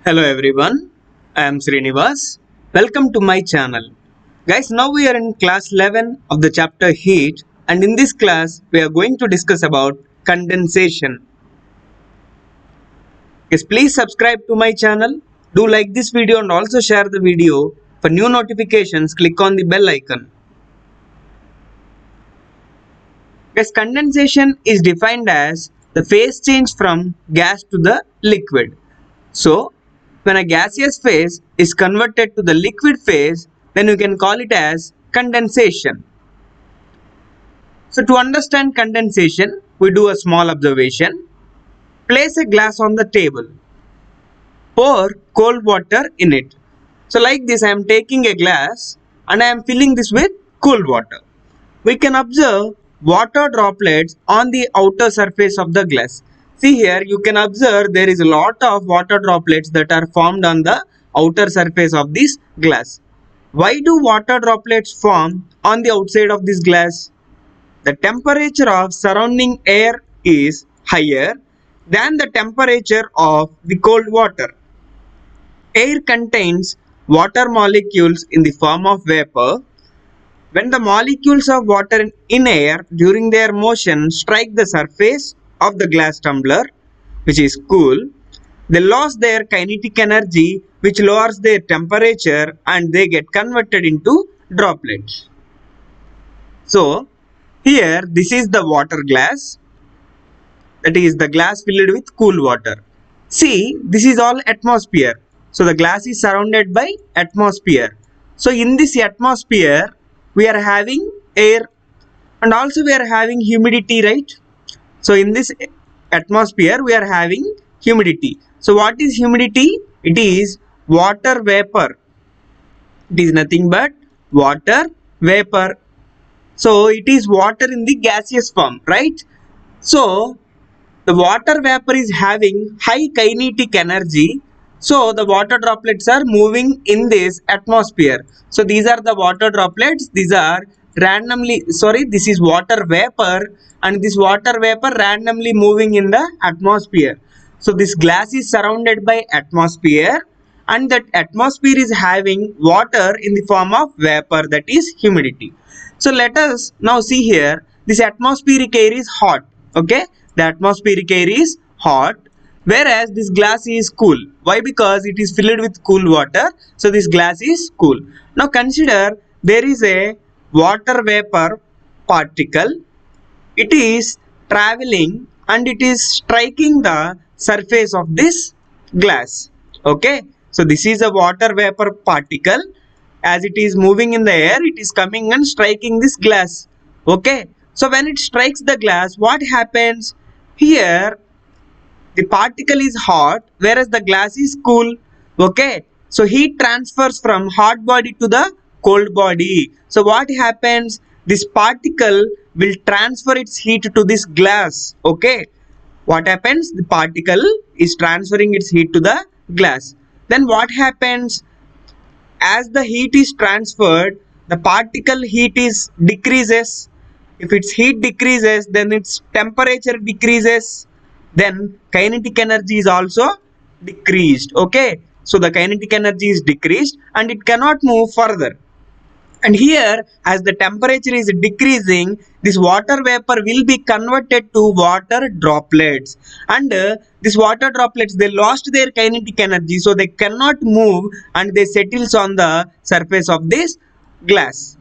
Hello everyone, I am Srinivas. Welcome to my channel. Guys, now we are in class 11 of the chapter Heat, and in this class we are going to discuss about condensation. Yes, please subscribe to my channel, do like this video and also share the video. For new notifications, click on the bell icon. Yes, condensation is defined as the phase change from gas to the liquid. So, when a gaseous phase is converted to the liquid phase, then you can call it as condensation. So, to understand condensation, we do a small observation. Place a glass on the table. Pour cold water in it. So, like this, I am taking a glass and I am filling this with cold water. We can observe water droplets on the outer surface of the glass. See here, you can observe there is a lot of water droplets that are formed on the outer surface of this glass. Why do water droplets form on the outside of this glass? The temperature of surrounding air is higher than the temperature of the cold water. Air contains water molecules in the form of vapor. When the molecules of water in air during their motion strike the surface of the glass tumbler, which is cool, they lose their kinetic energy, which lowers their temperature, and they get converted into droplets. So, here this is the water glass, that is the glass filled with cool water. See, this is all atmosphere. So, the glass is surrounded by atmosphere. So, in this atmosphere, we are having air and also we are having humidity, right? So in this atmosphere we are having humidity. So what is humidity? It is water vapor. It is nothing but water vapor. So it is water in the gaseous form, right? So the water vapor is having high kinetic energy. So the water droplets are moving in this atmosphere. So these are the water droplets. These are this is water vapor, and this water vapor randomly moving in the atmosphere. So this glass is surrounded by atmosphere, and that atmosphere is having water in the form of vapor, that is humidity. So let us now see here, this atmospheric air is hot. Okay, the atmospheric air is hot, whereas this glass is cool. Why? Because it is filled with cool water, so this glass is cool. Now consider there is a water vapor particle. It is traveling and it is striking the surface of this glass. Okay, so this is a water vapor particle. As it is moving in the air, it is coming and striking this glass. Okay, so when it strikes the glass, what happens? Here the particle is hot, whereas the glass is cool. Okay, so heat transfers from hot body to the cold body. So what happens? This particle will transfer its heat to this glass. Okay, what happens? The particle is transferring its heat to the glass. Then what happens? As the heat is transferred, the particle heat is decreases. If its heat decreases, then its temperature decreases, then kinetic energy is also decreased. Okay, so the kinetic energy is decreased and it cannot move further. And here, as the temperature is decreasing, this water vapor will be converted to water droplets, and these water droplets, they lost their kinetic energy, so they cannot move and they settles on the surface of this glass.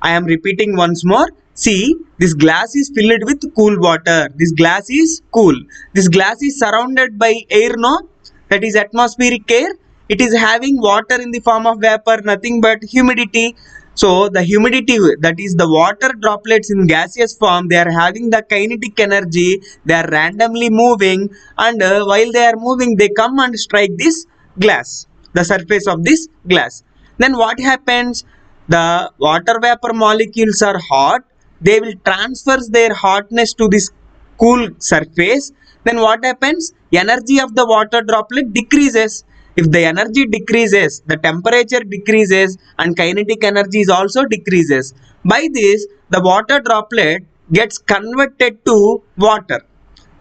I am repeating once more. See, this glass is filled with cool water. This glass is cool. This glass is surrounded by air, no? That is atmospheric air. It is having water in the form of vapor, nothing but humidity. So the humidity, that is the water droplets in gaseous form, they are having the kinetic energy. They are randomly moving, and while they are moving, they come and strike this glass, the surface of this glass. Then what happens? The water vapor molecules are hot. They will transfer their hotness to this cool surface. Then what happens? Energy of the water droplet decreases. If the energy decreases, the temperature decreases and kinetic energy is also decreases. By this, the water droplet gets converted to water.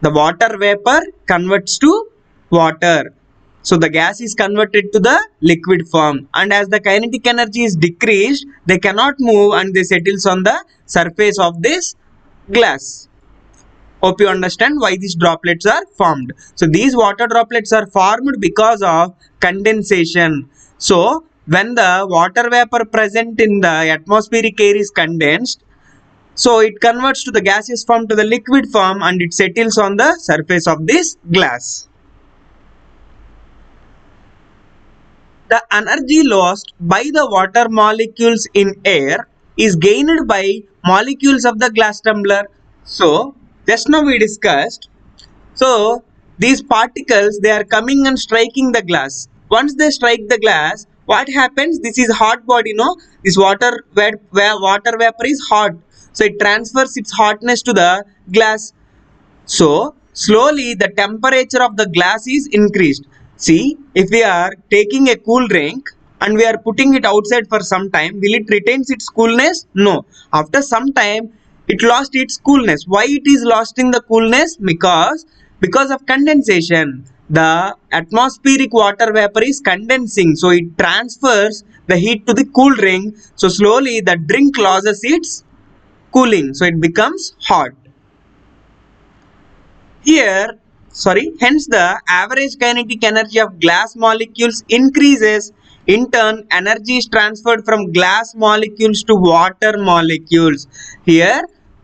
The water vapor converts to water. So the gas is converted to the liquid form, and as the kinetic energy is decreased, they cannot move and they settles on the surface of this glass. Hope you understand why these droplets are formed. So these water droplets are formed because of condensation. So when the water vapor present in the atmospheric air is condensed, so it converts to the gaseous form to the liquid form and it settles on the surface of this glass. The energy lost by the water molecules in air is gained by molecules of the glass tumbler. So just now we discussed, so these particles, they are coming and striking the glass. Once they strike the glass, what happens? This is hot body, no? This water vapor is hot. So it transfers its hotness to the glass. So slowly the temperature of the glass is increased. See, if we are taking a cool drink and we are putting it outside for some time, will it retains its coolness? No. After some time, it lost its coolness. Why it is lost in the coolness? Because of condensation. The atmospheric water vapor is condensing, so it transfers the heat to the cool drink. So slowly the drink loses its cooling, so it becomes hot. Hence the average kinetic energy of glass molecules increases. In turn, energy is transferred from glass molecules to water molecules. Here,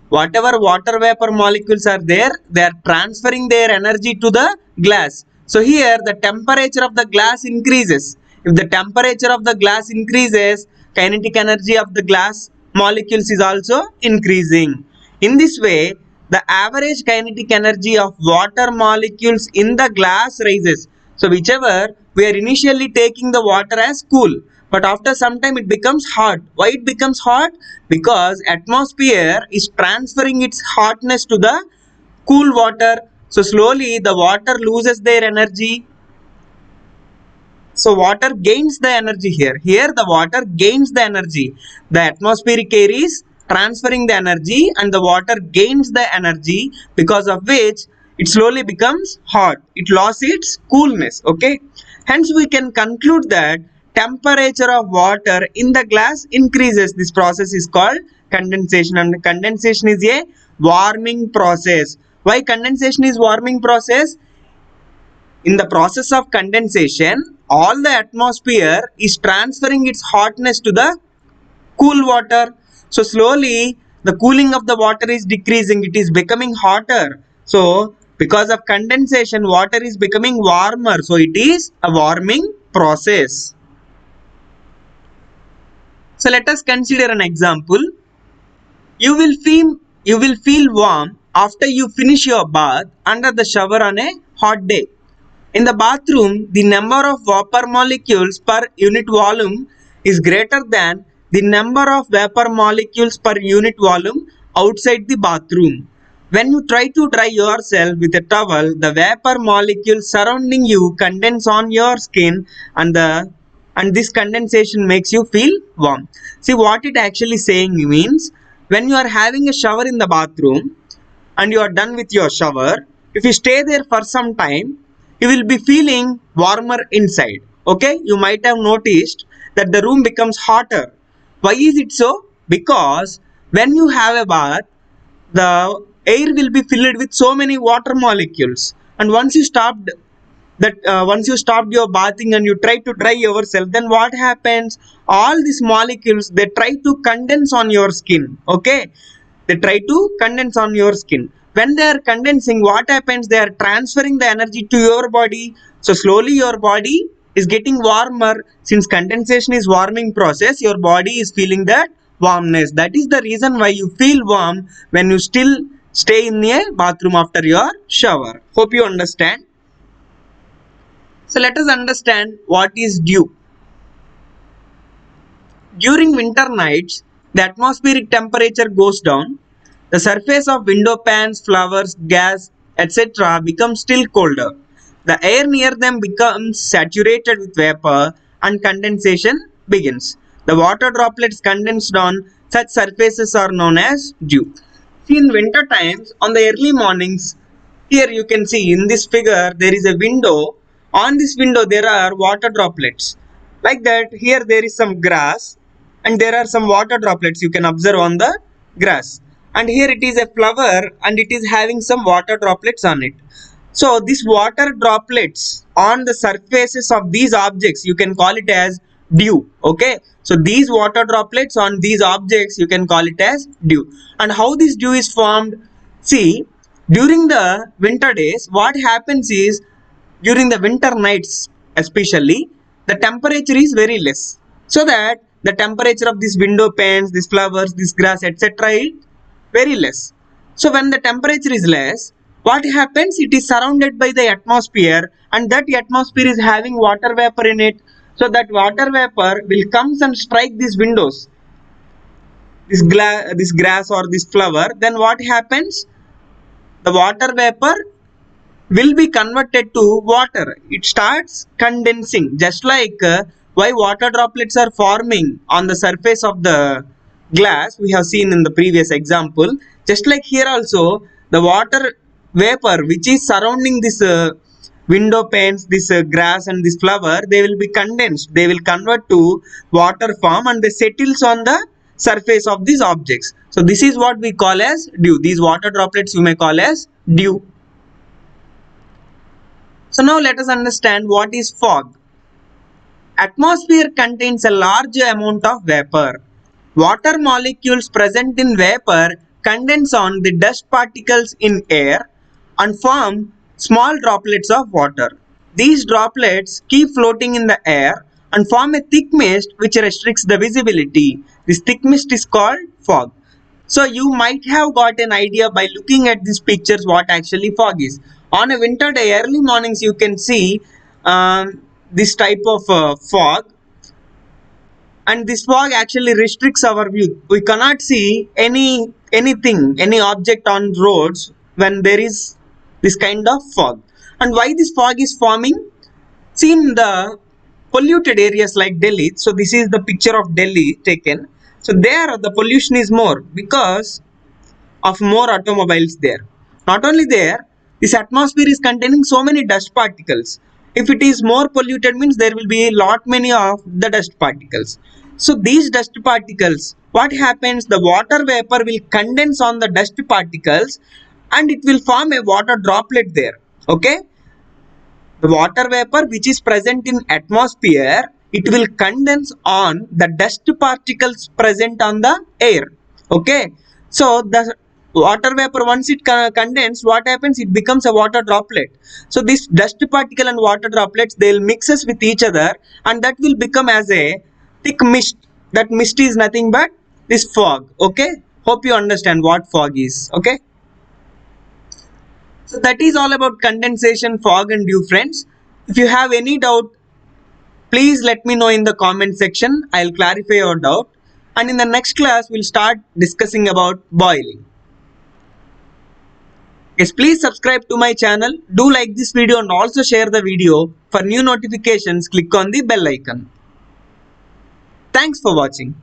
whatever water vapor molecules are there, they are transferring their energy to the glass. So here, the temperature of the glass increases. If the temperature of the glass increases, kinetic energy of the glass molecules is also increasing. In this way, the average kinetic energy of water molecules in the glass rises. So whichever we are initially taking the water as cool, but after some time it becomes hot. Why it becomes hot? Because atmosphere is transferring its hotness to the cool water. So slowly the water loses their energy. So water gains the energy here. Here the water gains the energy. The atmospheric air is transferring the energy and the water gains the energy, because of which it slowly becomes hot. It lost its coolness. Okay. Hence we can conclude that temperature of water in the glass increases. This process is called condensation, and condensation is a warming process. Why condensation is warming process? In the process of condensation, all the atmosphere is transferring its hotness to the cool water. So slowly the cooling of the water is decreasing. It is becoming hotter. So because of condensation, water is becoming warmer. So it is a warming process. So let us consider an example. You will feel warm after you finish your bath under the shower on a hot day. In the bathroom, the number of vapor molecules per unit volume is greater than the number of vapor molecules per unit volume outside the bathroom. When you try to dry yourself with a towel, the vapor molecules surrounding you condense on your skin, and this condensation makes you feel warm. See what it actually saying means, when you are having a shower in the bathroom and you are done with your shower, if you stay there for some time, you will be feeling warmer inside. Okay, you might have noticed that the room becomes hotter. Why is it so? Because when you have a bath, the air will be filled with so many water molecules, and once you stopped your bathing and you try to dry yourself, then what happens? All these molecules, they try to condense on your skin. Okay, they try to condense on your skin. When they are condensing, what happens? They are transferring the energy to your body. So slowly your body is getting warmer. Since condensation is warming process, your body is feeling that warmness. That is the reason why you feel warm when you still stay in a bathroom after your shower. Hope you understand. So let us understand what is dew. During winter nights, the atmospheric temperature goes down. The surface of window panes, flowers, gas, etc. becomes still colder. The air near them becomes saturated with vapor and condensation begins. The water droplets condensed on such surfaces are known as dew. See, in winter times, on the early mornings, here you can see in this figure there is a window. On this window there are water droplets. Like that, here there is some grass and there are some water droplets you can observe on the grass. And here it is a flower and it is having some water droplets on it. So these water droplets on the surfaces of these objects, you can call it as dew. Okay, so these water droplets on these objects, you can call it as dew. And how this dew is formed? See, during the winter days, what happens is, during the winter nights especially, the temperature is very less. So that the temperature of these window panes, these flowers, this grass, etc. is very less. So when the temperature is less, what happens? It is surrounded by the atmosphere, and that atmosphere is having water vapor in it. So that water vapor will comes and strike these windows, this grass or this flower. Then what happens? The water vapor will be converted to water. It starts condensing, just like why water droplets are forming on the surface of the glass we have seen in the previous example. Just like here also, the water vapor which is surrounding this window panes, this grass and this flower, they will be condensed, they will convert to water form and they settles on the surface of these objects. So this is what we call as dew. These water droplets you may call as dew. So now let us understand what is fog. Atmosphere contains a large amount of vapor. Water molecules present in vapor condense on the dust particles in air and form small droplets of water. These droplets keep floating in the air and form a thick mist which restricts the visibility. This thick mist is called fog. So you might have got an idea by looking at these pictures what actually fog is. On a winter day, early mornings you can see this type of fog, and this fog actually restricts our view. We cannot see anything, any object on roads when there is this kind of fog. And why this fog is forming? See, in the polluted areas like Delhi, so this is the picture of Delhi taken. So there the pollution is more because of more automobiles there. Not only there, this atmosphere is containing so many dust particles. If it is more polluted means there will be a lot many of the dust particles. So these dust particles, what happens? The water vapor will condense on the dust particles and it will form a water droplet there. Okay. The water vapor which is present in atmosphere, it will condense on the dust particles present on the air. Okay. So the water vapor, once it condenses, what happens? It becomes a water droplet. So this dust particle and water droplets, they will mixes with each other and that will become as a thick mist. That mist is nothing but this fog. Okay. Hope you understand what fog is. Okay. So that is all about condensation, fog and dew, friends. If you have any doubt, please let me know in the comment section. I'll clarify your doubt. And in the next class, we'll start discussing about boiling. Yes, please subscribe to my channel. Do like this video and also share the video. For new notifications, click on the bell icon. Thanks for watching.